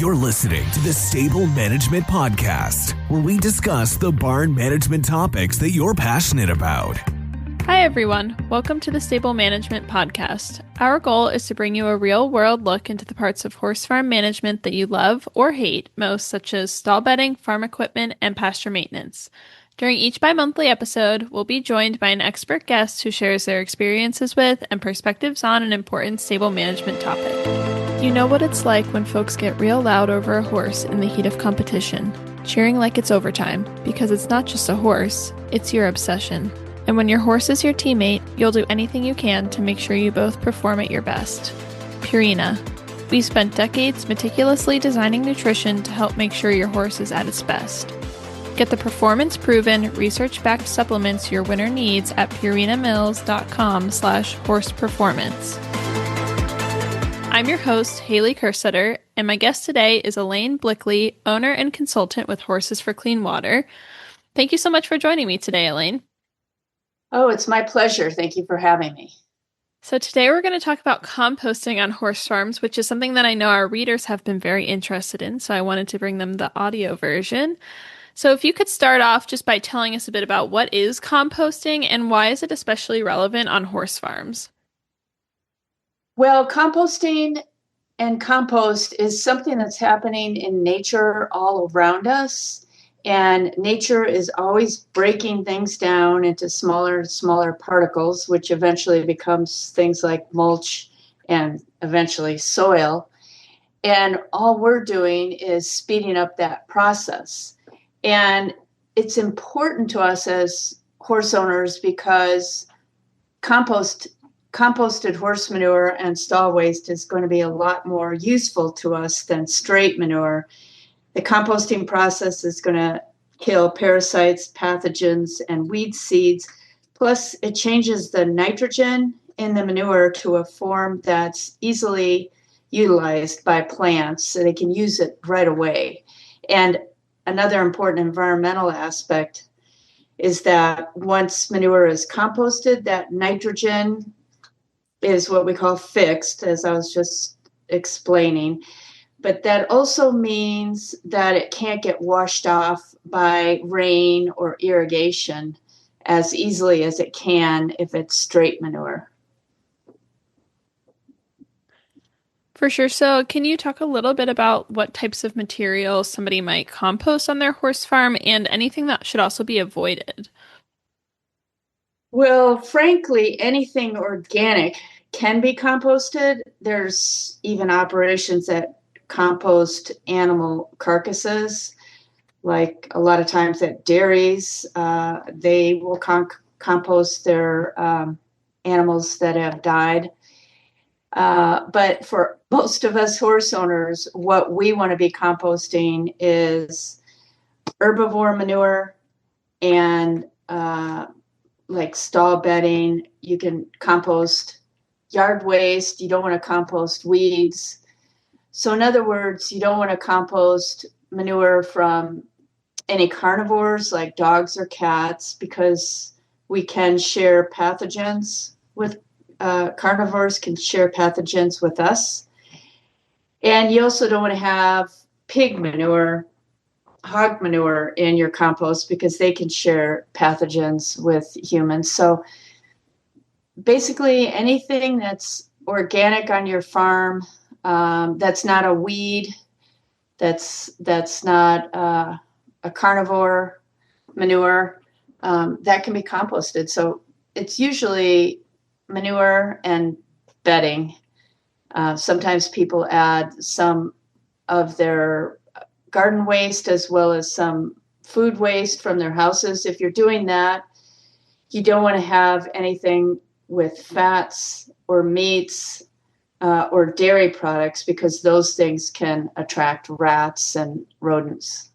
You're listening to the Stable Management Podcast, where we discuss the barn management topics that you're passionate about. Hi, everyone. Welcome to the Stable Management Podcast. Our goal is to bring you a real-world look into the parts of horse farm management that you love or hate most, such as stall bedding, farm equipment, and pasture maintenance. During each bi-monthly episode, we'll be joined by an expert guest who shares their experiences with and perspectives on an important stable management topic. You know what it's like when folks get real loud over a horse in the heat of competition, cheering like it's overtime, because it's not just a horse, it's your obsession. And when your horse is your teammate, you'll do anything you can to make sure you both perform at your best. Purina. We've spent decades meticulously designing nutrition to help make sure your horse is at its best. Get the performance-proven, research-backed supplements your winner needs at purinamills.com/horseperformance. I'm your host, Hailey Kerstetter, and my guest today is Alayne Blickle, owner and consultant with Horses for Clean Water. Thank you so much for joining me today, Alayne. Oh, it's my pleasure. Thank you for having me. So today we're going to talk about composting on horse farms, which is something that I know our readers have been very interested in, so I wanted to bring them the audio version. So if you could start off just by telling us a bit about what is composting and why is it especially relevant on horse farms? Well, composting and compost is something that's happening in nature all around us. And nature is always breaking things down into smaller and smaller particles, which eventually becomes things like mulch and eventually soil. And all we're doing is speeding up that process. And it's important to us as horse owners because composted horse manure and stall waste is going to be a lot more useful to us than straight manure. The composting process is going to kill parasites, pathogens, and weed seeds. Plus, it changes the nitrogen in the manure to a form that's easily utilized by plants, so they can use it right away. And another important environmental aspect is that once manure is composted, that nitrogen is what we call fixed, as I was just explaining. But that also means that it can't get washed off by rain or irrigation as easily as it can if it's straight manure. For sure. So can you talk a little bit about what types of materials somebody might compost on their horse farm and anything that should also be avoided? Well, frankly, anything organic can be composted. There's even operations that compost animal carcasses, like a lot of times at dairies, they will compost their animals that have died. But for most of us horse owners, what we want to be composting is herbivore manure and like stall bedding. You can compost yard waste. You don't want to compost weeds. So in other words, you don't want to compost manure from any carnivores like dogs or cats because we can share pathogens with carnivores can share pathogens with us. And you also don't want to have pig manure, hog manure in your compost because they can share pathogens with humans. So basically anything that's organic on your farm, that's not a weed, that's not a carnivore manure, that can be composted. So it's usually manure and bedding. Sometimes people add some of their garden waste as well as some food waste from their houses. If you're doing that, you don't want to have anything with fats or meats or dairy products because those things can attract rats and rodents.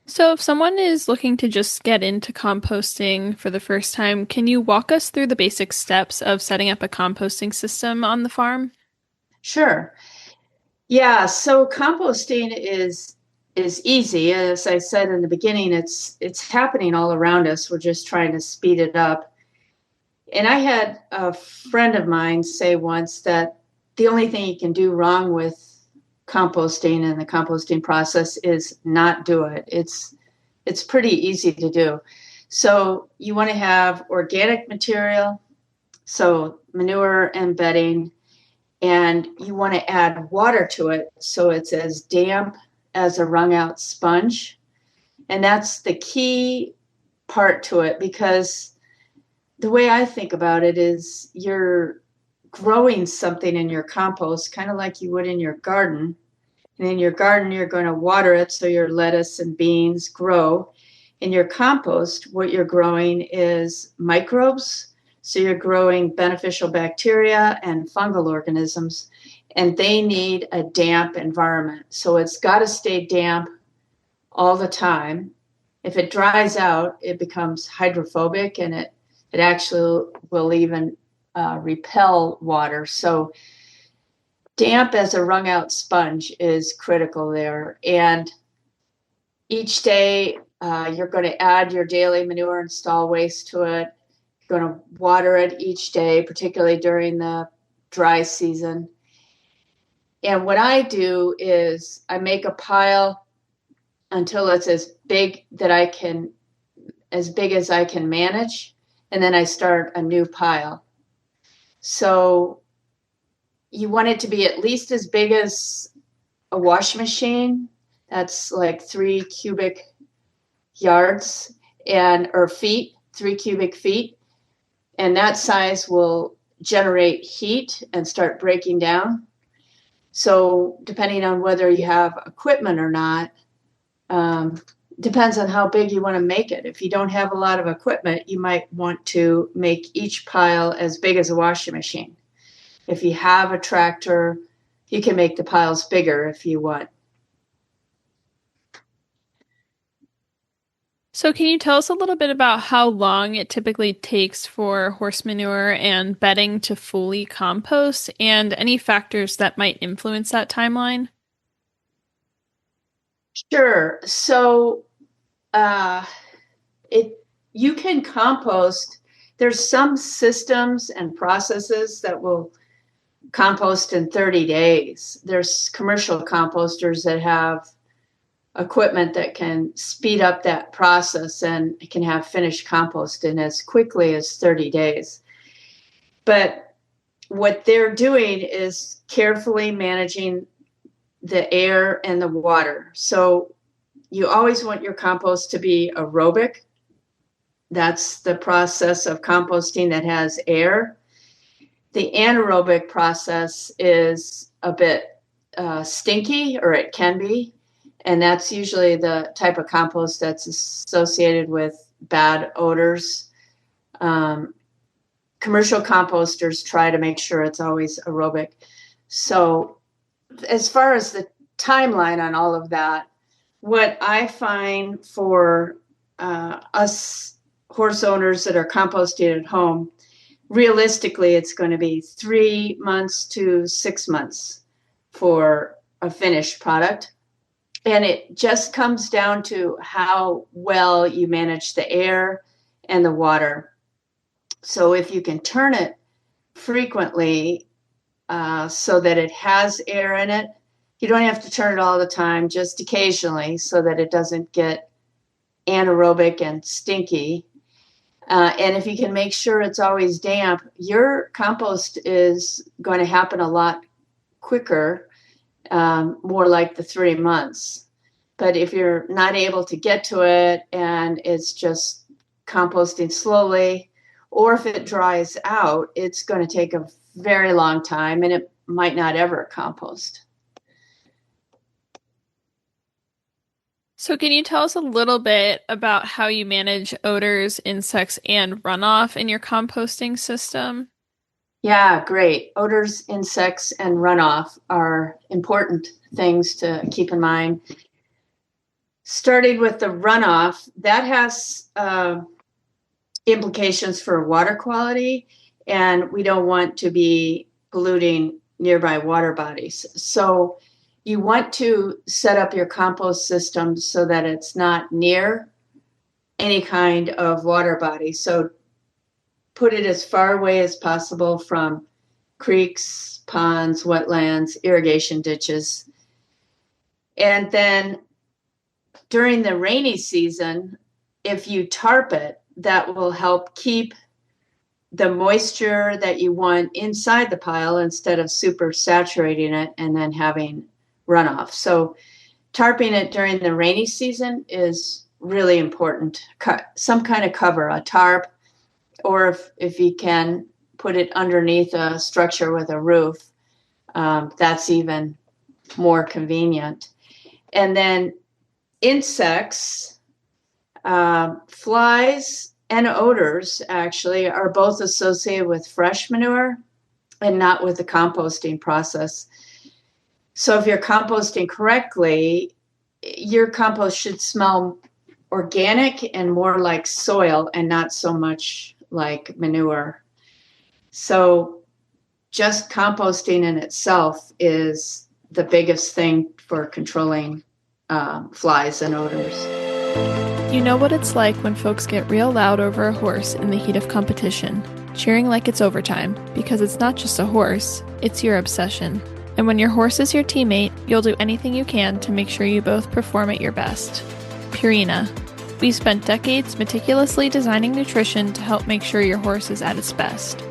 So if someone is looking to just get into composting for the first time, can you walk us through the basic steps of setting up a composting system on the farm? Sure. Yeah, so composting is easy. As I said in the beginning, it's happening all around us. We're just trying to speed it up. And I had a friend of mine say once that the only thing you can do wrong with composting and the composting process is not do it. It's pretty easy to do. So you want to have organic material, so manure and bedding, and you want to add water to it so it's as damp as a wrung out sponge. And that's the key part to it, because the way I think about it is you're growing something in your compost, kind of like you would in your garden. And in your garden, you're going to water it so your lettuce and beans grow. In your compost, what you're growing is microbes. So you're growing beneficial bacteria and fungal organisms, and they need a damp environment. So it's got to stay damp all the time. If it dries out, it becomes hydrophobic, and it actually will even repel water. So damp as a wrung out sponge is critical there. And each day you're going to add your daily manure and stall waste to it. You're going to water it each day, particularly during the dry season. And what I do is I make a pile until it's as big as I can manage. And then I start a new pile. So you want it to be at least as big as a wash machine. That's like 3 cubic yards or feet, 3 cubic feet. And that size will generate heat and start breaking down. So depending on whether you have equipment or not, depends on how big you want to make it. If you don't have a lot of equipment, you might want to make each pile as big as a washing machine. If you have a tractor, you can make the piles bigger if you want. So can you tell us a little bit about how long it typically takes for horse manure and bedding to fully compost, and any factors that might influence that timeline? Sure. So you can compost. There's some systems and processes that will compost in 30 days. There's commercial composters that have equipment that can speed up that process and can have finished compost in as quickly as 30 days. But what they're doing is carefully managing the air and the water. So you always want your compost to be aerobic. That's the process of composting that has air. The anaerobic process is a bit stinky, or it can be. And that's usually the type of compost that's associated with bad odors. Commercial composters try to make sure it's always aerobic. So as far as the timeline on all of that, what I find for us horse owners that are composting at home, realistically, it's going to be 3 months to 6 months for a finished product. And it just comes down to how well you manage the air and the water. So if you can turn it frequently so that it has air in it, you don't have to turn it all the time, just occasionally, so that it doesn't get anaerobic and stinky. And if you can make sure it's always damp, your compost is going to happen a lot quicker, more like the 3 months. But if you're not able to get to it and it's just composting slowly, or if it dries out, it's going to take a very long time and it might not ever compost. So can you tell us a little bit about how you manage odors, insects, and runoff in your composting system? Yeah, great. Odors, insects, and runoff are important things to keep in mind. Starting with the runoff, that has implications for water quality, and we don't want to be polluting nearby water bodies. So you want to set up your compost system so that it's not near any kind of water body. So put it as far away as possible from creeks, ponds, wetlands, irrigation ditches. And then during the rainy season, if you tarp it, that will help keep the moisture that you want inside the pile instead of super saturating it and then having runoff. So tarping it during the rainy season is really important. Some kind of cover, a tarp, or if you can put it underneath a structure with a roof, that's even more convenient. And then insects, flies, and odors actually are both associated with fresh manure and not with the composting process. So if you're composting correctly, your compost should smell organic and more like soil and not so much like manure. So just composting in itself is the biggest thing for controlling flies and odors. You know what it's like when folks get real loud over a horse in the heat of competition, cheering like it's overtime, because it's not just a horse, it's your obsession. And when your horse is your teammate, you'll do anything you can to make sure you both perform at your best. Purina. We've spent decades meticulously designing nutrition to help make sure your horse is at its best.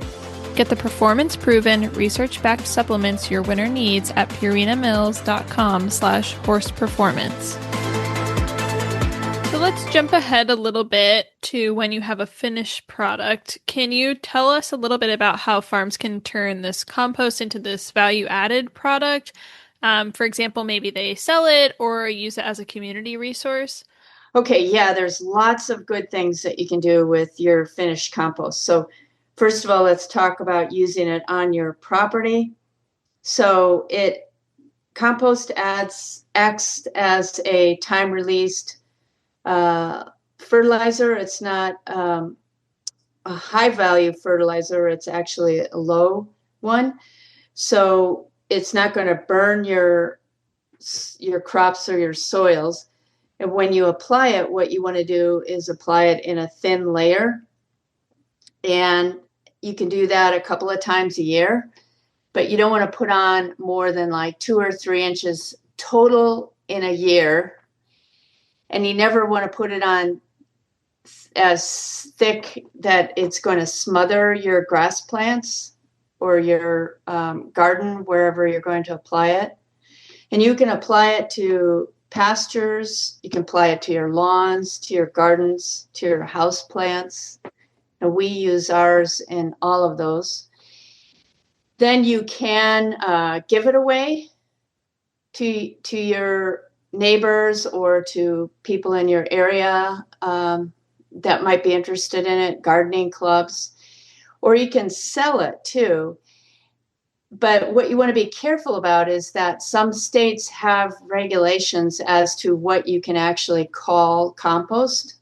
Get the performance-proven, research-backed supplements your winner needs at purinamills.com/horseperformance. So let's jump ahead a little bit to when you have a finished product. Can you tell us a little bit about how farms can turn this compost into this value-added product? For example, maybe they sell it or use it as a community resource. Okay, yeah, there's lots of good things that you can do with your finished compost. So first of all, let's talk about using it on your property. So compost acts as a time-released fertilizer. It's not a high-value fertilizer. It's actually a low one. So it's not going to burn your crops or your soils. And when you apply it, what you want to do is apply it in a thin layer. And you can do that a couple of times a year, but you don't want to put on more than like 2 or 3 inches total in a year. And you never want to put it on as thick that it's going to smother your grass plants or your garden, wherever you're going to apply it. And you can apply it to pastures, you can apply it to your lawns, to your gardens, to your house plants. And we use ours in all of those. Then you can give it away to your neighbors or to people in your area that might be interested in it, gardening clubs, or you can sell it too. But what you want to be careful about is that some states have regulations as to what you can actually call compost.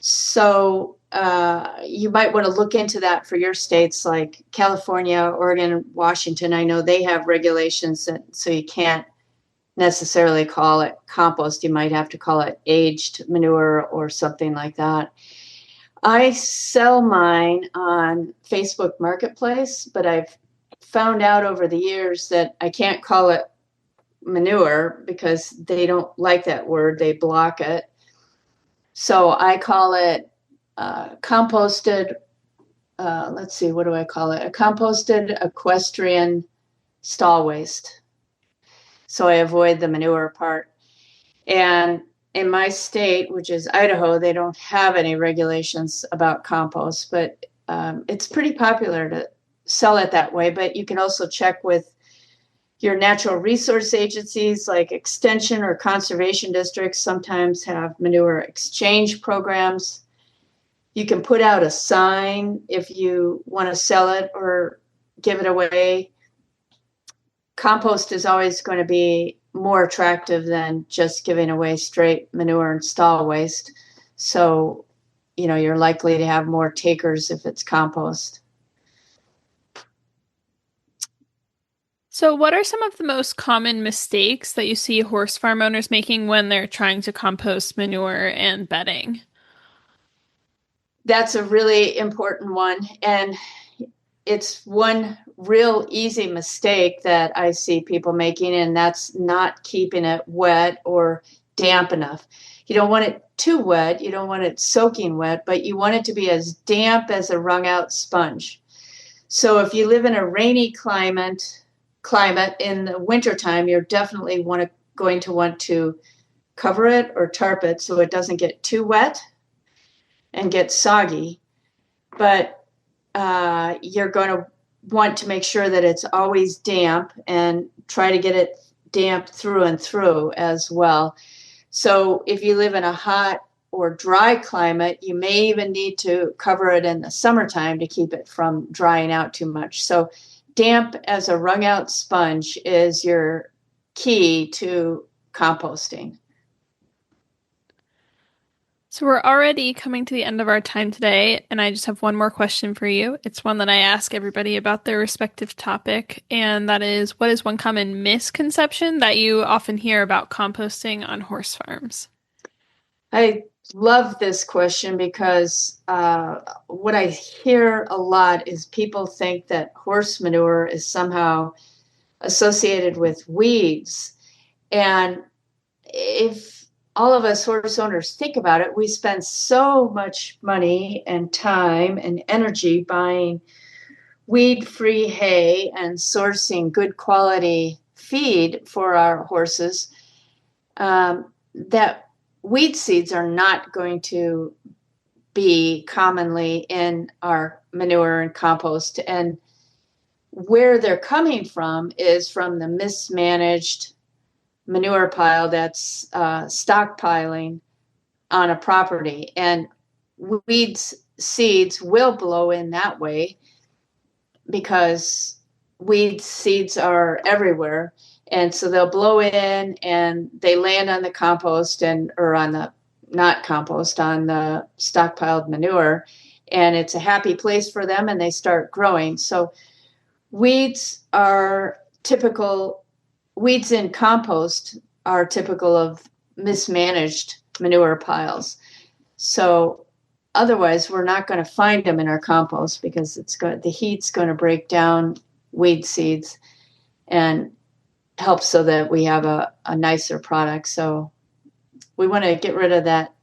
So you might want to look into that for your states, like California, Oregon, Washington. I know they have regulations so you can't necessarily call it compost. You might have to call it aged manure or something like that. I sell mine on Facebook Marketplace, but I've found out over the years that I can't call it manure because they don't like that word. They block it. So I call it composted, let's see, what do I call it? A composted equestrian stall waste. So I avoid the manure part. And in my state, which is Idaho, they don't have any regulations about compost, but it's pretty popular to sell it that way. But you can also check with your natural resource agencies like extension or conservation districts. Sometimes have manure exchange programs. You can put out a sign if you want to sell it or give it away. Compost is always going to be more attractive than just giving away straight manure and stall waste. So, you're likely to have more takers if it's compost. So what are some of the most common mistakes that you see horse farm owners making when they're trying to compost manure and bedding? That's a really important one. And it's one real easy mistake that I see people making, and that's not keeping it wet or damp enough. You don't want it too wet. You don't want it soaking wet, but you want it to be as damp as a wrung out sponge. So if you live in a rainy climate in the wintertime, you're definitely going to want to cover it or tarp it so it doesn't get too wet and get soggy. But you're going to want to make sure that it's always damp and try to get it damp through and through as well. So if you live in a hot or dry climate, you may even need to cover it in the summertime to keep it from drying out too much. So damp as a wrung out sponge is your key to composting. So we're already coming to the end of our time today, and I just have one more question for you. It's one that I ask everybody about their respective topic, and that is, what is one common misconception that you often hear about composting on horse farms? I love this question because what I hear a lot is people think that horse manure is somehow associated with weeds. And if all of us horse owners think about it, we spend so much money and time and energy buying weed-free hay and sourcing good quality feed for our horses that weed seeds are not going to be commonly in our manure and compost. And where they're coming from is from the mismanaged manure pile that's stockpiling on a property. And weeds seeds will blow in that way because weed seeds are everywhere. And so they'll blow in and they land on the compost or on the not compost, on the stockpiled manure. And it's a happy place for them and they start growing. So weeds in compost are typical of mismanaged manure piles. So otherwise, we're not going to find them in our compost because the heat's going to break down weed seeds and help so that we have a nicer product. So we want to get rid of that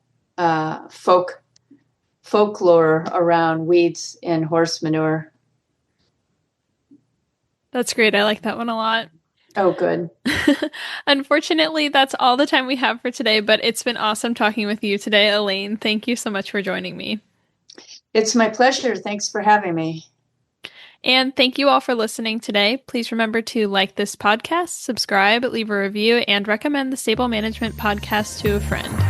folklore around weeds in horse manure. That's great. I like that one a lot. Oh, good. Unfortunately, that's all the time we have for today, but it's been awesome talking with you today, Alayne. Thank you so much for joining me. It's my pleasure. Thanks for having me. And thank you all for listening today. Please remember to like this podcast, subscribe, leave a review, and recommend the Stable Management Podcast to a friend.